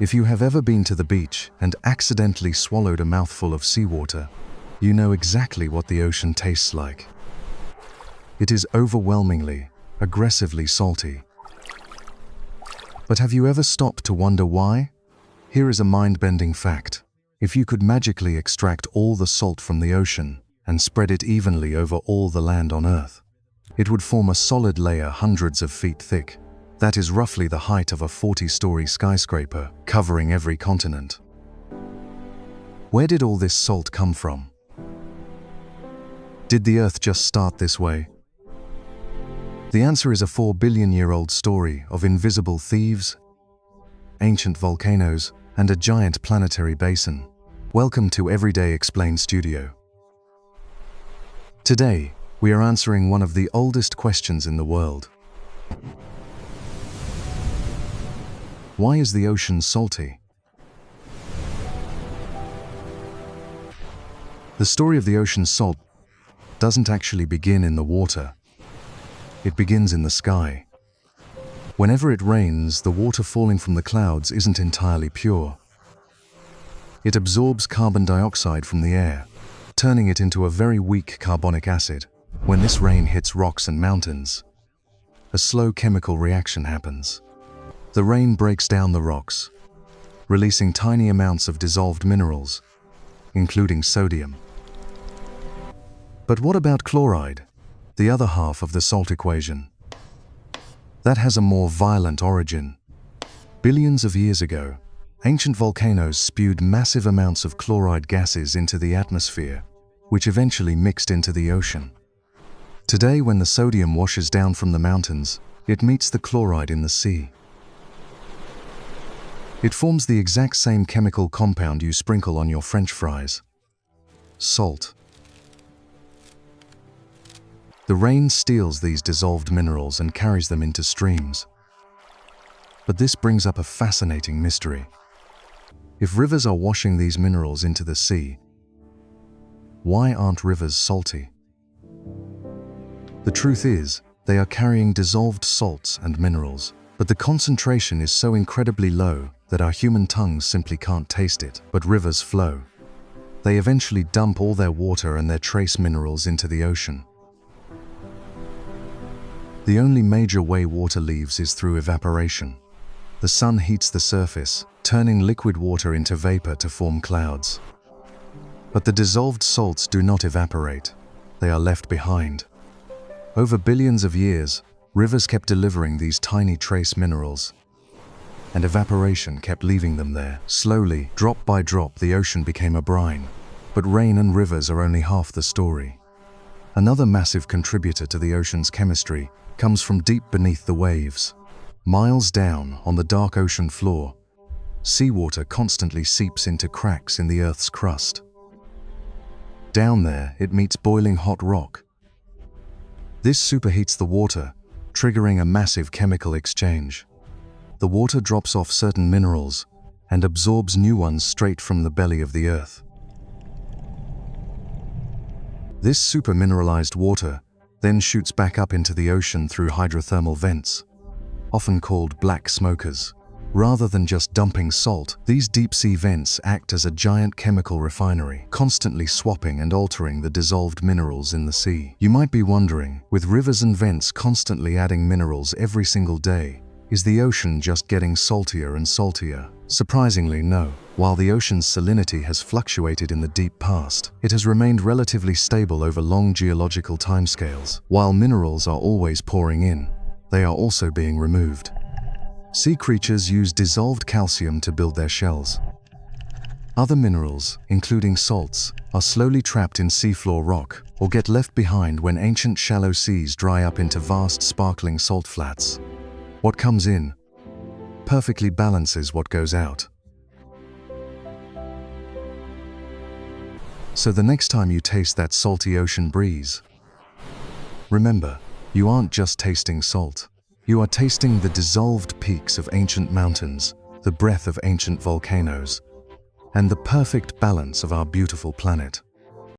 If you have ever been to the beach and accidentally swallowed a mouthful of seawater, you know exactly what the ocean tastes like. It is overwhelmingly, aggressively salty. But have you ever stopped to wonder why? Here is a mind-bending fact. If you could magically extract all the salt from the ocean and spread it evenly over all the land on Earth, it would form a solid layer hundreds of feet thick. That is roughly the height of a 40-story skyscraper, covering every continent. Where did all this salt come from? Did the Earth just start this way? The answer is a 4-billion-year-old story of invisible thieves, ancient volcanoes, and a giant planetary basin. Welcome to Everyday Explained Studio. Today, we are answering one of the oldest questions in the world. Why is the ocean salty? The story of the ocean's salt doesn't actually begin in the water. It begins in the sky. Whenever it rains, the water falling from the clouds isn't entirely pure. It absorbs carbon dioxide from the air, turning it into a very weak carbonic acid. When this rain hits rocks and mountains, a slow chemical reaction happens. The rain breaks down the rocks, releasing tiny amounts of dissolved minerals, including sodium. But what about chloride, the other half of the salt equation? That has a more violent origin. Billions of years ago, ancient volcanoes spewed massive amounts of chloride gases into the atmosphere, which eventually mixed into the ocean. Today, when the sodium washes down from the mountains, it meets the chloride in the sea. It forms the exact same chemical compound you sprinkle on your French fries: salt. The rain steals these dissolved minerals and carries them into streams. But this brings up a fascinating mystery. If rivers are washing these minerals into the sea, why aren't rivers salty? The truth is, they are carrying dissolved salts and minerals, but the concentration is so incredibly low that our human tongues simply can't taste it. But rivers flow. They eventually dump all their water and their trace minerals into the ocean. The only major way water leaves is through evaporation. The sun heats the surface, turning liquid water into vapor to form clouds. But the dissolved salts do not evaporate. They are left behind. Over billions of years, rivers kept delivering these tiny trace minerals, and evaporation kept leaving them there. Slowly, drop by drop, the ocean became a brine. But rain and rivers are only half the story. Another massive contributor to the ocean's chemistry comes from deep beneath the waves. Miles down on the dark ocean floor, seawater constantly seeps into cracks in the Earth's crust. Down there, it meets boiling hot rock. This superheats the water, triggering a massive chemical exchange. The water drops off certain minerals and absorbs new ones straight from the belly of the Earth. This supermineralized water then shoots back up into the ocean through hydrothermal vents, often called black smokers. Rather than just dumping salt, these deep-sea vents act as a giant chemical refinery, constantly swapping and altering the dissolved minerals in the sea. You might be wondering, with rivers and vents constantly adding minerals every single day, is the ocean just getting saltier and saltier? Surprisingly, no. While the ocean's salinity has fluctuated in the deep past, it has remained relatively stable over long geological timescales. While minerals are always pouring in, they are also being removed. Sea creatures use dissolved calcium to build their shells. Other minerals, including salts, are slowly trapped in seafloor rock or get left behind when ancient shallow seas dry up into vast sparkling salt flats. What comes in perfectly balances what goes out. So the next time you taste that salty ocean breeze, remember, you aren't just tasting salt. You are tasting the dissolved peaks of ancient mountains, the breath of ancient volcanoes, and the perfect balance of our beautiful planet.